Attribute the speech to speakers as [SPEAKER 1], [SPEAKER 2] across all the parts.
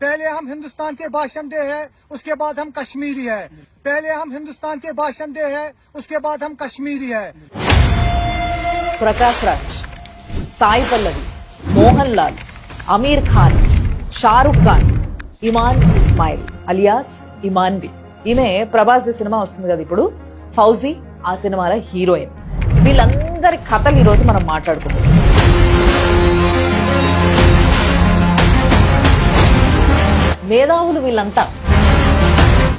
[SPEAKER 1] पहले हम हिंदुस्तान के बाशिंदे हैं, उसके बाद हम कश्मीरी है। पहले हम हिंदुस्तान के बाशिंदे हैं, उसके बाद हम कश्मीरी है।
[SPEAKER 2] प्रकाश राज, साई पल्लवी, మోహన్ లాల్, అమీర్ ఖాన్, షారుఖ్ ఖాన్, ఇమాన్ ఇస్మాయిల్ అలియాస్ ఇమాన్వి. ఈమె ప్రభాస్ సినిమా వస్తుంది కదా ఇప్పుడు, ఫౌజీ ఆ సినిమాలో హీరోయిన్. వీళ్ళందరి కథలు ఈరోజు మనం మాట్లాడుకుందాం. మేధావులు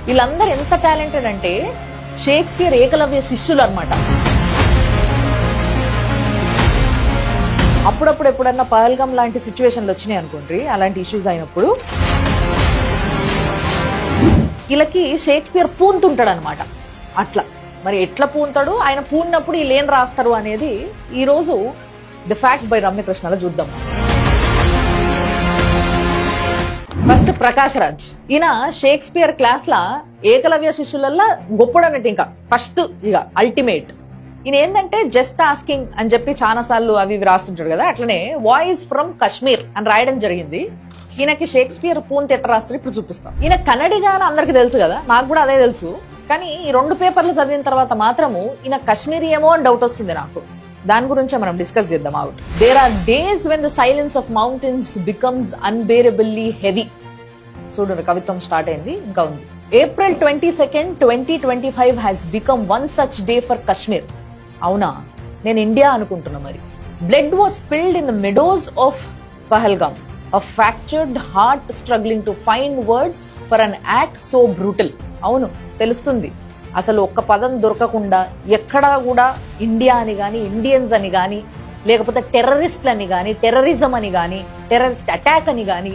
[SPEAKER 2] వీళ్ళందరూ ఎంత టాలెంటెడ్ అంటే షేక్స్పియర్ ఏకలవ్య శిష్యులు అన్నమాట. అప్పుడప్పుడు ఎప్పుడన్నా పహల్గామ్ లాంటి సిచ్యువేషన్లు వచ్చినాయి అనుకోండి, అలాంటి ఇష్యూస్ అయినప్పుడు వీళ్ళకి షేక్స్పియర్ పూంతుంటాడు అనమాట. అట్లా మరి ఎట్లా పూంతాడు, ఆయన పూన్నప్పుడు వీళ్ళు ఏం రాస్తారు అనేది ఈ రోజు ది ఫ్యాక్ట్ బై రమ్యకృష్ణలో చూద్దాం. ఫస్ట్ ప్రకాష్ రాజ్. ఈయన షేక్స్పియర్ క్లాస్ లా ఏకలవ్య శిష్యులల్లా గొప్పడు అన్నట్టు, ఇంకా ఫస్ట్ ఇక అల్టిమేట్. ఈయన ఏంటంటే జస్ట్ ఆస్కింగ్ అని చెప్పి చాలా సార్లు అవి రాస్తుంటాడు కదా, అట్లనే వాయిస్ ఫ్రమ్ కశ్మీర్ అని రాయడం జరిగింది. ఈయనకి షేక్స్పియర్ పూంతి ఎట్లా రాస్తారు ఇప్పుడు చూపిస్తాం. ఈయన కన్నడిగా అని అందరికి తెలుసు కదా, నాకు కూడా అదే తెలుసు. కానీ ఈ 2 పేపర్లు చదివిన తర్వాత మాత్రము ఈయన కశ్మీరీ ఏమో అని డౌట్ వస్తుంది నాకు. దాని గురించి మనం డిస్కస్ చేద్దాం. Out there are days when the silence of mountains becomes unbearably heavy. చూడండి, కవిత్వం స్టార్ట్ అయింది, ఇంకా ఉంది. April 22nd, 2025 has become one such day for Kashmir. అవునా, నేను ఇండియా అనుకుంటున్నా. మరి blood was spilled in the meadows of Pahalgam, a fractured heart struggling to find words for an act so brutal. అవును, తెలుస్తుంది. అసలు ఒక్క పదం దొరకకుండా ఎక్కడా కూడా ఇండియా అని గాని, ఇండియన్స్ అని గాని, లేకపోతే టెర్రరిస్ట్లని గాని, టెర్రరిజం అని గాని, టెర్రరిస్ట్ అటాక్ అని గాని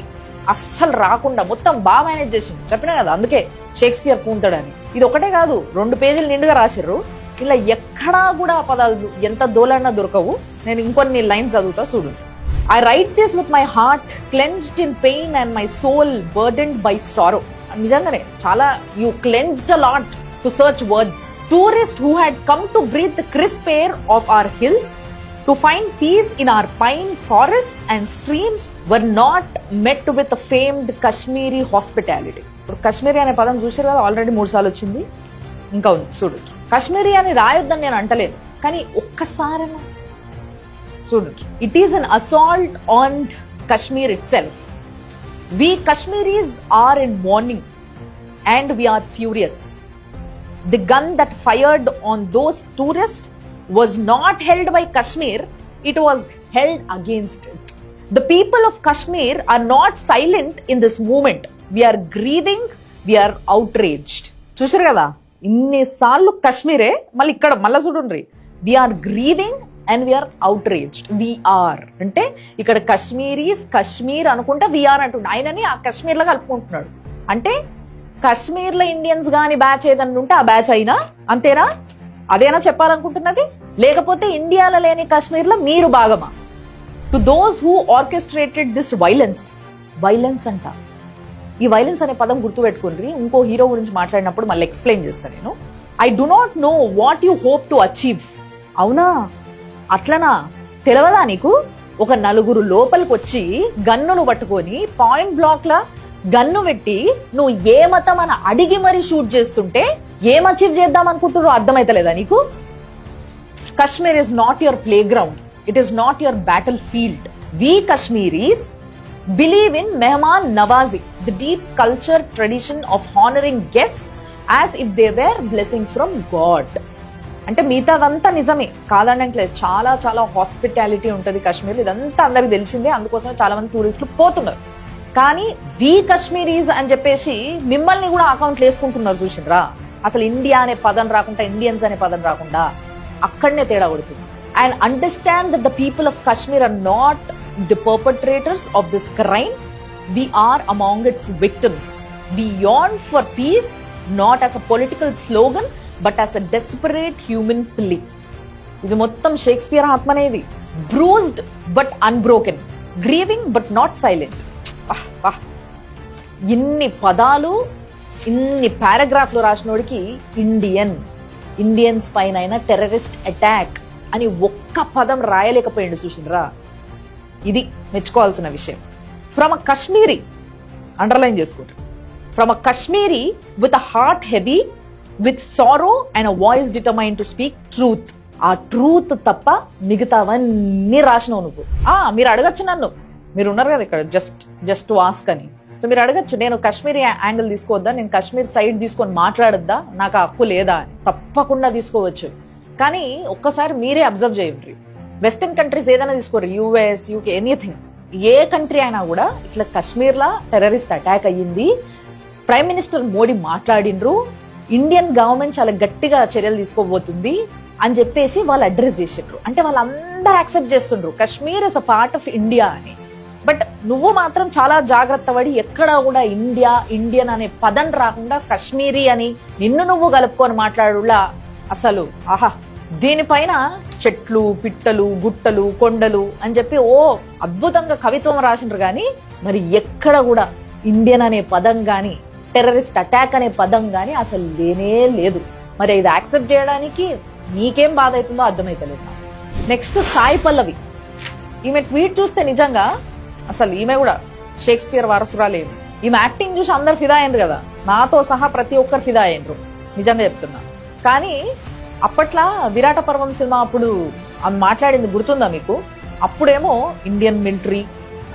[SPEAKER 2] అస్సలు రాకుండా మొత్తం బాగా మేనేజ్ చేసింది. చెప్పినా కదా, అందుకే షేక్స్పియర్ పూంతాడని. ఇది ఒకటే కాదు, 2 పేజీలు నిండుగా రాసిర్రు. ఇలా ఎక్కడా కూడా పదాలు ఎంత దోలన్నా దొరకవు. నేను ఇంకొన్ని లైన్స్ చదువుతా చూడు. I write this with my heart clenched in pain and my soul burdened by sorrow. నిజంగానే చాలా, you clenched a lot to search words. Tourists who had come to breathe the crisp air of our hills, to find peace in our pine forest and streams, were not met with the famed Kashmiri hospitality. ఇప్పుడు కశ్మీరీ అనే పదం చూసారు కదా, already 3 సార్లు వచ్చింది, ఇంకా ఉంది చూడు. కశ్మీరీ అని రాయొద్దని నేను అంటలేదు, కానీ ఒక్కసారి చూడండి. It is an assault on Kashmir it self. We Kashmiris are in mourning and we are furious. The gun that fired on those tourists was not held by Kashmir, it was held against it. The people of Kashmir are not silent in this movement. We are grieving, we are outraged. చూసారు కదా, ఇన్నిసార్లు కశ్మీరే, మళ్ళీ ఇక్కడ మళ్ళా చూడండి. We are grieving and we are outraged. We are అంటే ఇక్కడ కశ్మీరీస్, కశ్మీర్ అనుకుంటే వీఆర్ అంటుండే. ఆయనని ఆ కశ్మీర్ లో కలుపుకుంటున్నాడు. అంటే కశ్మీర్ లో ఇండియన్స్ గాని బ్యాచ్ ఏదన్నా ఉంటే ఆ బ్యాచ్ అయినా అంతేనా? అదేనా చెప్పాలనుకుంటున్నది? లేకపోతే ఇండియాలో లేని కశ్మీర్ లో మీరు భాగమా? To those who orchestrated this violence అంట. ఈ వైలెన్స్ అనే పదం గుర్తుపెట్టుకోండి. ఇంకో హీరో గురించి మాట్లాడినప్పుడు మళ్ళీ ఎక్స్ప్లెయిన్ చేస్తాను నేను. I do not know what you hope to achieve. అవునా, అట్లనా, తెలవదా నీకు? ఒక 4 లోపలికి వచ్చి గన్నును పట్టుకొని పాయింట్ బ్లాక్ లా గన్ను పెట్టి నువ్వు ఏ మతం అని అడిగి మరీ షూట్ చేస్తుంటే ఏం అచీవ్ చేద్దాం అనుకుంటున్నారో అర్థమైతలేదా నీకు? Kashmir is not your playground, it is not your battlefield. We Kashmiris believe in mehman nawazi, the deep culture tradition of honouring guests as if they were blessing from God. అంటే మిగతాదంతా నిజమే, కాదనట్లేదు. చాలా చాలా హాస్పిటాలిటీ ఉంటుంది కశ్మీర్, ఇదంతా అందరికి తెలిసిందే. అందుకోసం చాలా మంది టూరిస్టులు పోతున్నారు. కానీ వి కశ్మీరీస్ అని చెప్పేసి మిమ్మల్ని కూడా అకౌంట్లు వేసుకుంటున్నారు. చూసిండ్రా, అసలు ఇండియా అనే పదం రాకుండా, ఇండియన్స్ అనే పదం రాకుండా అక్కడనే తేడా కొడుతుంది. And understand that the people of Kashmir are not the perpetrators of this crime. We are among its victims. We yearn for peace, not as a political slogan, but as a desperate human plea. ఇది మొత్తం Shakespeare ఆత్మనేది. Bruised but unbroken, grieving but not silent. ఇన్ని పదాలు, ఇన్ని పారాగ్రాఫ్లు రాసినోడికి Indians పైన terrorist attack అని ఒక్క పదం రాయలేకపోయిండు. చూసినరా, ఇది మెచ్చుకోవాల్సిన విషయం. ఫ్రమ్ అ కశ్మీరీ అండర్లైన్ చేసుకోండి. From a Kashmiri with a heart heavy with sorrow and a voice determined to speak truth. ఆ ట్రూత్ తప్ప మిగతావన్నీ రాసినావు నువ్వు. మీరు అడగచ్చు నన్ను, మీరు ఉన్నారు కదా ఇక్కడ జస్ట్ ఆస్క్ అని. సో మీరు అడగచ్చు, నేను కాశ్మీరీ యాంగిల్ తీసుకోవద్దా, నేను కాశ్మీర్ సైడ్ తీసుకొని మాట్లాడొద్దా, నాకు ఆ హక్కు లేదా అని. తప్పకుండా తీసుకోవచ్చు. కానీ ఒక్కసారి మీరే అబ్జర్వ్ చేయండి, వెస్టర్న్ కంట్రీస్ ఏదైనా తీసుకోరు, యుఎస్, యూకే, ఎనీథింగ్, ఏ కంట్రీ అయినా కూడా ఇట్లా కాశ్మీర్లో టెర్రరిస్ట్ అటాక్ అయ్యింది, ప్రైమ్ మినిస్టర్ మోడీ మాట్లాడినరు, ఇండియన్ గవర్నమెంట్ చాలా గట్టిగా చర్యలు తీసుకోబోతుంది అని చెప్పేసి వాళ్ళు అడ్రస్ చేసిండ్రు. అంటే వాళ్ళందరూ యాక్సెప్ట్ చేస్తుండ్రు Kashmir is a part of India అని. బట్ నువ్వు మాత్రం చాలా జాగ్రత్త పడి ఎక్కడ కూడా ఇండియన్ అనే పదం రాకుండా కాశ్మీరీ అని నిన్ను నువ్వు కలుపుకొని మాట్లాడులా అసలు ఆహా. దీనిపైన చెట్లు, పిట్టలు, గుట్టలు, కొండలు అని చెప్పి అద్భుతంగా కవిత్వం రాసిండ్రు. కానీ మరి ఎక్కడ కూడా ఇండియన్ అనే పదం గాని, టెర్రరిస్ట్ అటాక్ అనే పదం గాని అసలు లేనే లేదు. మరి ఇది యాక్సెప్ట్ చేయడానికి నీకేం బాధ అవుతుందో అర్థమైతలేదు. నెక్స్ట్ సాయి పల్లవి, ఈమె ట్వీట్ చూస్తే నిజంగా అసలు ఈమె కూడా షేక్స్పియర్ వారసురాలేదు. ఈమె యాక్టింగ్ చూసి అందరు ఫిదా అయ్యారు కదా, నాతో సహా ప్రతి ఒక్కరు ఫిదా అయ్యారు, నిజంగా చెప్తున్నా. కానీ అప్పట్లో విరాట పర్వం సినిమా అప్పుడు ఆమె మాట్లాడింది గుర్తుందా మీకు? అప్పుడేమో ఇండియన్ మిలిటరీ,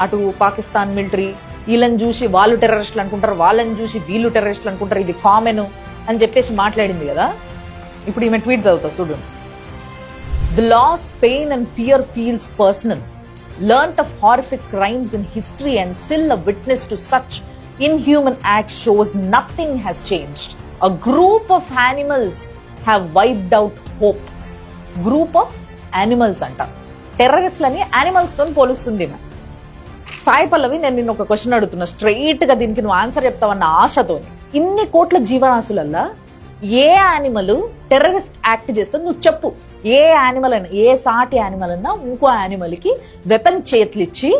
[SPEAKER 2] అటు పాకిస్తాన్ మిలిటరీ, వీళ్ళని చూసి వాళ్ళు టెర్రరిస్టులు అనుకుంటారు, వాళ్ళని చూసి వీళ్ళు టెర్రరిస్టులు అనుకుంటారు, ఇది కామన్ అని చెప్పేసి మాట్లాడింది కదా. ఇప్పుడు ఈమె ట్వీట్ చదువుతా చూడండి. The loss, pain and fear feels personal. Learnt of horrific crimes in history and still a witness to such inhuman acts shows nothing has changed. A group of animals have wiped out hope. Group of animals అంట. టెర్రరిస్ట్లని animals తో పోలుస్తుంది. సాయి పల్లవి, నేను నిన్న ఒక question అడుగుతున్నా, straight గా దీనికి నువ్వు answer చెప్తావన్న ఆశతో. ఇన్ని కోట్ల జీవరాశులల్లా ఏ యానిమల్ టెర్రరిస్ట్ యాక్ట్ చేస్తే నువ్వు చెప్పు. ఏ యానిమల్ అయినా, ఏ సాటి యానిమల్ అయినా ఇంకో యానిమల్ కి వెపన్ చేతులు ఇచ్చి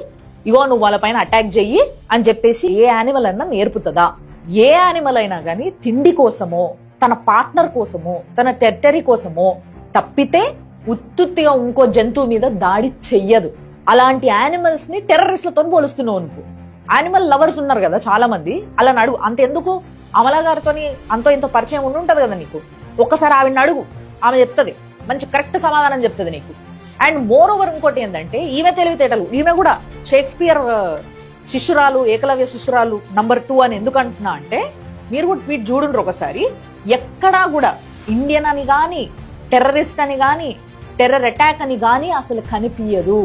[SPEAKER 2] ఇగో నువ్వు వాళ్ళ పైన అటాక్ చెయ్యి అని చెప్పేసి ఏ యానిమల్ అయినా నేర్పుతుందా? ఏ యానిమల్ అయినా కానీ తిండి కోసమో, తన పార్ట్నర్ కోసమో, తన టెరిటరీ కోసమో తప్పితే ఉత్తుత్తిగా ఇంకో జంతువు మీద దాడి చెయ్యదు. అలాంటి యానిమల్స్ ని టెర్రరిస్టులతో పోలుస్తున్నావు నువ్వు. యానిమల్ లవర్స్ ఉన్నారు కదా చాలా మంది, అలా అడుగు. అంతెందుకు, అమలా గారితో అంతో ఇంతో పరిచయం ఉంటది కదా నీకు, ఒక్కసారి ఆవిడని అడుగు, ఆమె చెప్తుంది, మంచి కరెక్ట్ సమాధానం చెప్తుంది నీకు. అండ్ మోర్ ఓవర్ ఇంకోటి ఏంటంటే ఈమె తెలివితేటలు, ఈమె కూడా షేక్స్పియర్ శిష్యురాలు, ఏకలవ్య శిష్యురాలు నంబర్ 2 అని ఎందుకు అంటున్నా అంటే, మీరు కూడా ట్వీట్ చూడండి ఒకసారి. ఎక్కడా కూడా ఇండియన్ అని గాని, టెర్రరిస్ట్ అని గాని, టెర్రర్ అటాక్ అని గాని అసలు కనిపించదు.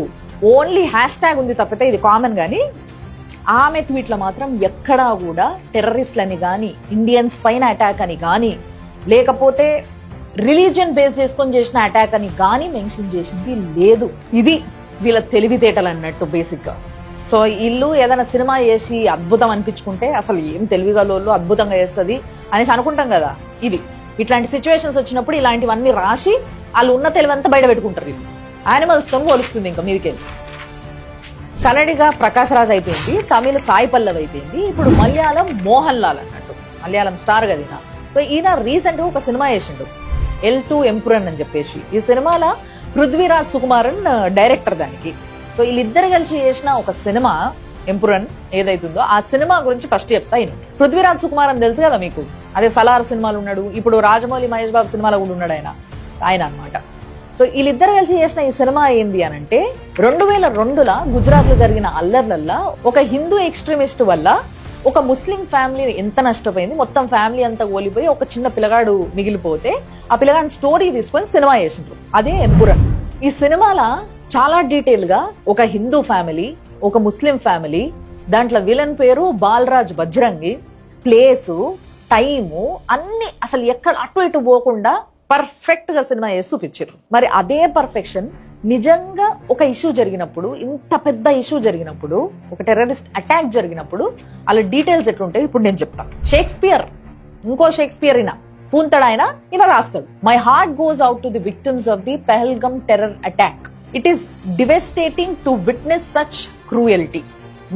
[SPEAKER 2] ఓన్లీ హ్యాష్ ట్యాగ్ ఉంది తప్పితే ఇది కామన్. గానీ ఆమె ట్వీట్ లో మాత్రం ఎక్కడా కూడా టెర్రరిస్ట్లని గాని, ఇండియన్స్ పైన అటాక్ అని గాని, లేకపోతే రిలీజియన్ బేస్ చేసుకొని చేసిన అటాక్ అని గాని మెన్షన్ చేసింది లేదు. ఇది వీళ్ళ తెలివితేటలు అన్నట్టు బేసిక్ గా. సో ఇల్లు ఏదైనా సినిమా చేసి అద్భుతం అనిపించుకుంటే అసలు ఏం తెలివిగలోళ్ళు అద్భుతంగా చేస్తుంది అనేసి అనుకుంటాం కదా. ఇది ఇట్లాంటి సిచ్యువేషన్స్ వచ్చినప్పుడు ఇలాంటివన్నీ రాసి వాళ్ళు ఉన్న తెలివంతా బయట పెట్టుకుంటారు. ఇది యానిమల్స్ తో పోలుస్తుంది. ఇంకా మీదికెళ్ళి కన్నడిగా ప్రకాష్ రాజ్ అయిపోయింది, తమిళ సాయి పల్లవి అయిపోయింది, ఇప్పుడు మలయాళం మోహన్ లాల్ అన్నట్టు, మలయాళం స్టార్ కదా. సో ఈయన రీసెంట్ గా ఒక సినిమా చేసిండు, L2 ఎంపురన్ అని చెప్పేసి. ఈ సినిమాలో పృథ్వీరాజ్ సుకుమారన్ డైరెక్టర్ దానికి. సో వీళ్ళిద్దరు కలిసి చేసిన ఒక సినిమా ఎంపురన్ ఏదైతుందో ఆ సినిమా గురించి ఫస్ట్ చెప్తా. పృథ్వీరాజ్ సుకుమారన్ తెలుసు కదా మీకు, అదే సలార్ సినిమాలు ఉన్నాడు, ఇప్పుడు రాజమౌళి మహేష్ బాబు సినిమాలో కూడా ఉన్నాడు ఆయన అన్నమాట. సో వీళ్ళిద్దరు కలిసి చేసిన ఈ సినిమా ఏంది అని అంటే, 2002లో గుజరాత్ లో జరిగిన అల్లర్లల్లా ఒక హిందూ ఎక్స్ట్రీమిస్ట్ వల్ల ఒక ముస్లిం ఫ్యామిలీ ఎంత నష్టపోయింది, మొత్తం ఫ్యామిలీ అంతా ఓలిపోయి ఒక చిన్న పిల్లగాడు మిగిలిపోతే ఆ పిల్లగాడి స్టోరీ తీసుకొని సినిమా చేసిండ్రు, అదే ఎంపురన్. ఈ సినిమాలో చాలా డీటెయిల్ గా ఒక హిందూ ఫ్యామిలీ, ఒక ముస్లిం ఫ్యామిలీ, దాంట్లో విలన్ పేరు బాలరాజ్ బజ్రంగి, ప్లేసు, టైము అన్ని అసలు ఎక్కడ అటు ఇటు పోకుండా పర్ఫెక్ట్ గా సినిమా చేసి చూపించారు. మరి అదే పర్ఫెక్షన్ నిజంగా ఒక ఇష్యూ జరిగినప్పుడు, ఇంత పెద్ద ఇష్యూ జరిగినప్పుడు, ఒక టెర్రరిస్ట్ అటాక్ జరిగినప్పుడు అలా డీటెయిల్స్ ఎట్లుంటాయి ఇప్పుడు నేను చెప్తాను. షేక్స్పియర్, ఇంకో షేక్స్పియర్ అయినా పూంతడాయన ఇలా రాస్తాడు, my heart goes out to the victims of the Pahalgam terror attack. It is devastating to witness such cruelty.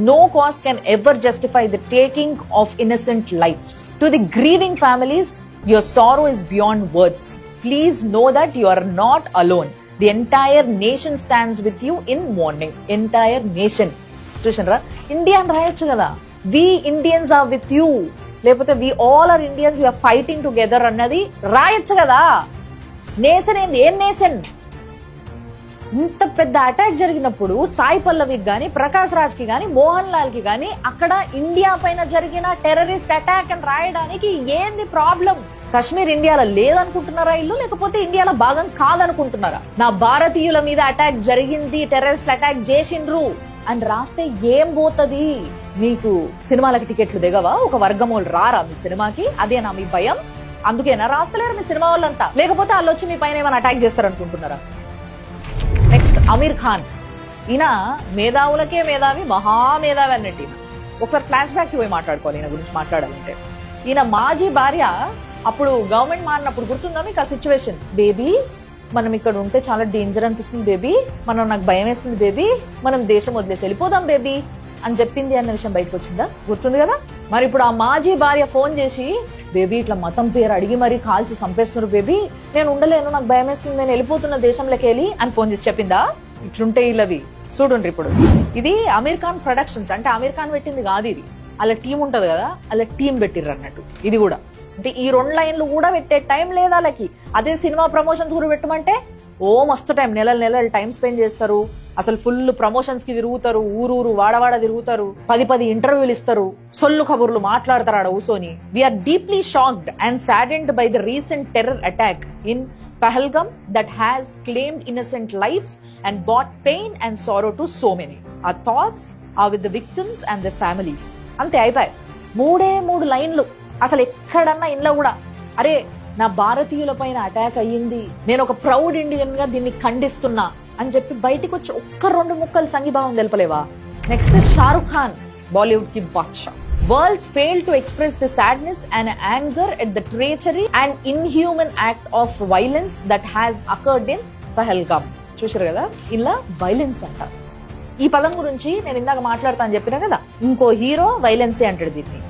[SPEAKER 2] No cause can ever justify the taking of innocent lives. To the grieving families, your sorrow is beyond words. Please know that you are not alone. The entire nation stands with you in mourning. Entire nation. చూసినరా, India అని రాయొచ్చు కదా, we Indians are with you, లేకపోతే we all are Indians, we are fighting together అన్నది రాయొచ్చు కదా. Nation ఏంది, ఏం నేషన్? ఇంత పెద్ద అటాక్ జరిగినప్పుడు సాయి పల్లవికి గాని, ప్రకాష్ రాజ్ కి గాని, మోహన్ లాల్ కి గాని అక్కడ ఇండియా పైన జరిగిన టెర్రరిస్ట్ అటాక్ అని రాయడానికి ఏంది ప్రాబ్లం? కశ్మీర్ ఇండియాలో లేదనుకుంటున్నారా ఇల్లు, లేకపోతే ఇండియాలో భాగం కాదనుకుంటున్నారా? నా భారతీయుల మీద అటాక్ జరిగింది, టెర్రరిస్ట్ అటాక్ చేసిండ్రు అని రాస్తే ఏం పోతది? మీకు సినిమాలకి టికెట్లు దిగవా? ఒక వర్గమోళ్ళు రారా మీ సినిమాకి? అదేనా మీ భయం? అందుకేనా రాస్తలేరు మీ సినిమా వాళ్ళంతా? లేకపోతే వాళ్ళు వచ్చి మీ పైన ఏమైనా అటాక్ చేస్తారనుకుంటున్నారా? నెక్స్ట్ అమీర్ ఖాన్. ఈయన మేధావులకే మేధావి, మహామేధావి అన్నట్టు. ఒకసారి ఫ్లాష్ బ్యాక్ కి పోయి మాట్లాడుకోవాలి ఈయన గురించి మాట్లాడాలంటే. ఈయన మాజీ భార్య అప్పుడు గవర్నమెంట్ మారినప్పుడు గుర్తుందా మీకు ఆ సిచ్యువేషన్? బేబీ మనం ఇక్కడ ఉంటే చాలా డేంజర్ అనిపిస్తుంది బేబీ, నాకు భయం వేస్తుంది బేబీ, మనం దేశం వదిలేసి వెళ్ళిపోదాం బేబీ అని చెప్పింది అన్న విషయం బయటకు వచ్చిందా? గుర్తుంది కదా. మరి ఇప్పుడు ఆ మాజీ భార్య ఫోన్ చేసి, బేబీ ఇట్లా మతం పేరు అడిగి మరీ కాల్చి చంపేస్తున్నారు బేబీ, నేను ఉండలేను, నాకు భయం వేస్తుంది, నేను వెళ్ళిపోతున్న దేశంలోకి వెళ్ళి అని ఫోన్ చేసి చెప్పిందా? ఇట్లుంటే ఇల్లవి చూడండి. ఇప్పుడు ఇది అమీర్ ఖాన్ ప్రొడక్షన్స్, అంటే అమీర్ ఖాన్ పెట్టింది కాదు ఇది, అలా టీం ఉంటది కదా, అలా టీం పెట్టిర్రు అన్నట్టు. ఇది కూడా అంటే ఈ 2 లైన్లు కూడా పెట్టే టైం లేదా వాళ్ళకి. అదే సినిమా ప్రమోషన్స్ కూడా పెట్టమంటే ఓ మస్తు టైం, నెలలు టైం స్పెండ్ చేస్తారు. అసలు ఫుల్ ప్రమోషన్స్ కి తిరుగుతారు, ఊరూరు వాడవాడ తిరుగుతారు, 10 ఇంటర్వ్యూలు ఇస్తారు, సొల్లు కబుర్లు మాట్లాడతారు ఆడ కూసోని. We are deeply shocked and saddened by the recent terror attack in Pahalgam that has claimed innocent lives and brought pain and sorrow to so many. Our thoughts are with the victims and their families. అంతే అయిపోయి. 3 లైన్లు. అసలు ఎక్కడన్నా ఇంట్లో కూడా అరే నా భారతీయుల పైన అటాక్ అయ్యింది, నేను ఒక ప్రౌడ్ ఇండియన్ గా దీన్ని ఖండిస్తున్నా అని చెప్పి బయటికి వచ్చి 1-2 ముక్కలు సంఘీభావం తెలపలేవా? నెక్స్ట్ షారుఖ్ ఖాన్, బాలీవుడ్ కి Badshah. Worlds fail to express the sadness and anger at the treachery and inhuman act of violence that has occurred in Pahalgam. చూసారు కదా, ఇలా వైలెన్స్ అంట. ఈ పదం గురించి నేను ఇందాక మాట్లాడతా అని చెప్పినా కదా, ఇంకో హీరో వైలెన్సే అంటాడు దీన్ని,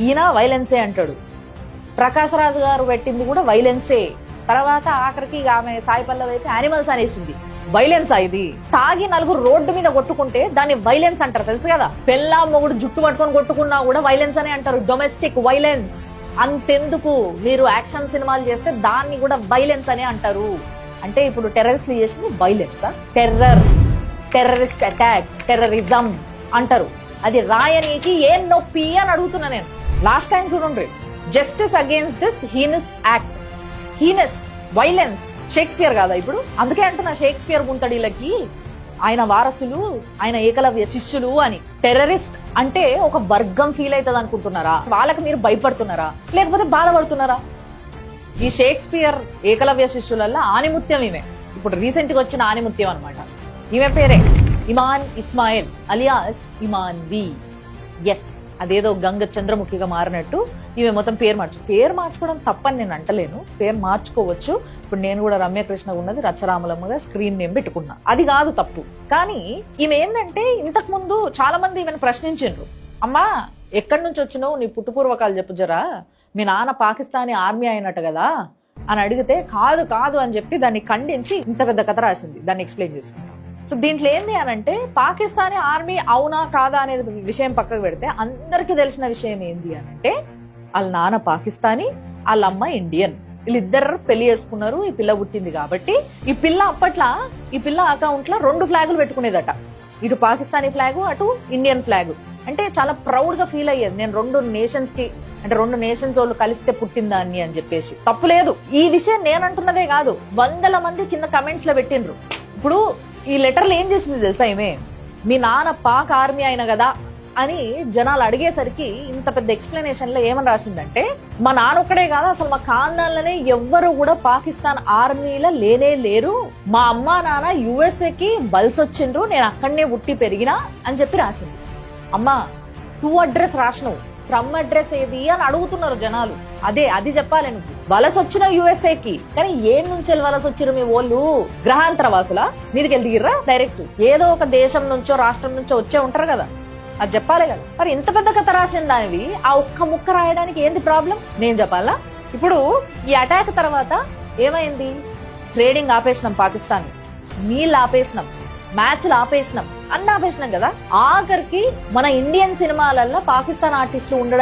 [SPEAKER 2] ఈయన వైలెన్సే అంటాడు. ప్రకాష్ రాజ్ గారు పెట్టింది కూడా వైలెన్సే. తర్వాత ఆఖరికి ఆమె సాయి పల్లవి అయితే యానిమల్స్ అనేసింది. వైలెన్స్ ఇది. తాగి 4 రోడ్డు మీద కొట్టుకుంటే దాన్ని వైలెన్స్ అంటారు, తెలుసు కదా. పెళ్ళా మొగుడు జుట్టు పట్టుకొని కొట్టుకున్నా కూడా వైలెన్స్ అనే అంటారు, డొమెస్టిక్ వైలెన్స్. అంతెందుకు, మీరు యాక్షన్ సినిమాలు చేస్తే దాన్ని కూడా వైలెన్స్ అనే అంటారు. అంటే ఇప్పుడు టెర్రరిస్టులు చేసింది వైలెన్సా? టెర్రరిస్ట్ అటాక్, టెర్రరిజం అంటారు. అది రాయనీకి ఏం నొప్పి అని అడుగుతున్నా నేను. లాస్ట్ టైం చూడండి, justice against this heinous act, heinous violence. Shakespeare కాదా ఇప్పుడు? అందుకే అంటున్నా షేక్స్పియర్ గుంటడీలకి ఆయన వారసులు, ఆయన ఏకలవ్య శిష్యులు అని. టెర్రరిస్ట్ అంటే ఒక వర్గం ఫీల్ అవుతుంది అనుకుంటున్నారా? వాళ్ళకి మీరు భయపడుతున్నారా, లేకపోతే బాధపడుతున్నారా? ఈ షేక్స్పియర్ ఏకలవ్య శిష్యులల్లో ఆనిముత్యం ఈమె. ఇప్పుడు రీసెంట్ గా వచ్చిన ఆనిముత్యం అనమాట. ఈమె పేరే ఇమాన్ ఇస్మాయిల్ అలియాస్ ఇమాన్ వి. ఎస్, అదేదో గంగ చంద్రముఖిగా మారినట్టు ఈమె మొత్తం పేరు మార్చుకోవడం తప్పని నేను అంటలేను, పేరు మార్చుకోవచ్చు. ఇప్పుడు నేను కూడా రమ్యకృష్ణ ఉన్నది రచ్చరామలమ్మగా స్క్రీన్ నేమ్ పెట్టుకున్నా, అది కాదు తప్పు. కానీ ఈమె ఏంటంటే, ఇంతకు ముందు చాలా మంది ఈమెను ప్రశ్నించిండ్రు, అమ్మా ఎక్కడి నుంచి వచ్చినావు, నీ పుట్టుపూర్వకాలు చెప్పు జరా, మీ నాన్న పాకిస్తానీ ఆర్మీ అయినట్టు కదా అని అడిగితే కాదు అని చెప్పి దాన్ని ఖండించి ఇంత పెద్ద కథ రాసింది. దాన్ని ఎక్స్ప్లెయిన్ చేసుకుంటాం. సో దీంట్లో ఏంది అనంటే, పాకిస్తానీ ఆర్మీ అవునా కాదా అనేది విషయం పక్కకు పెడితే అందరికీ తెలిసిన విషయం ఏంది అనంటే, వాళ్ళ నాన్న పాకిస్తానీ, వాళ్ళ అమ్మ ఇండియన్. వీళ్ళిద్దరు పెళ్లి చేసుకున్నారు, ఈ పిల్ల పుట్టింది కాబట్టి. ఈ పిల్ల అప్పట్లో ఈ పిల్ల అకౌంట్ లో 2 ఫ్లాగులు పెట్టుకునేదట, ఇటు పాకిస్తానీ ఫ్లాగ్, అటు ఇండియన్ ఫ్లాగ్. అంటే చాలా ప్రౌడ్ గా ఫీల్ అయ్యేది, నేను 2 నేషన్స్ కి, అంటే 2 నేషన్స్ వాళ్ళు కలిస్తే పుట్టిందాన్ని అని చెప్పేసి. తప్పు లేదు. ఈ విషయం నేను అంటున్నదే కాదు, 100 మంది కింద కమెంట్స్ లో పెట్టిండ్రు. ఇప్పుడు ఈ లెటర్లు ఏం చేసింది తెలుసా, ఈమె మీ నాన్న పాక్ ఆర్మీ అయిన కదా అని జనాలు అడిగేసరికి ఇంత పెద్ద ఎక్స్ప్లెనేషన్ లో ఏమని రాసిందంటే, మా నాన్న ఒక్కడే కాదు, అసలు మా ఖాందాన్లోనే ఎవ్వరు కూడా పాకిస్తాన్ ఆర్మీలో లేనే లేరు, మా అమ్మా నాన్న యుఎస్ఏకి బల్సొచ్చిండ్రు, నేను అక్కడనే పుట్టి పెరిగినా అని చెప్పి రాసింది. అమ్మా టు అడ్రస్ రాసినవు, ఫ్రమ్ అడ్రస్ ఏది అని అడుగుతున్నారు జనాలు. అది చెప్పాలి నువ్వు. వలస వచ్చిన యుఎస్ఏకి, కానీ ఏం నుంచి వలస వచ్చిరు మీ వాళ్ళు? గ్రహాంతర వాసులా? మీదికి దిగిర్రా డైరెక్ట్? ఏదో ఒక దేశం నుంచో రాష్ట్రం నుంచో వచ్చే ఉంటారు కదా, అది చెప్పాలి కదా. మరి ఇంత పెద్ద కథ రాసిన దానివి ఆ ఒక్క ముక్క రాయడానికి ఏంది ప్రాబ్లం? నేను చెప్పాలా? ఇప్పుడు ఈ అటాక్ తర్వాత ఏమైంది? ట్రేడింగ్ ఆపేసినాం, పాకిస్తాన్ నీళ్ళు ఆపేసినాం, మ్యాచ్లు ఆపేసినాం, అన్న ఆపేసినాం కదా. ఆఖరికి మన ఇండియన్ సినిమాలల్లో పాకిస్తాన్ ఆర్టిస్టులు ఉండడం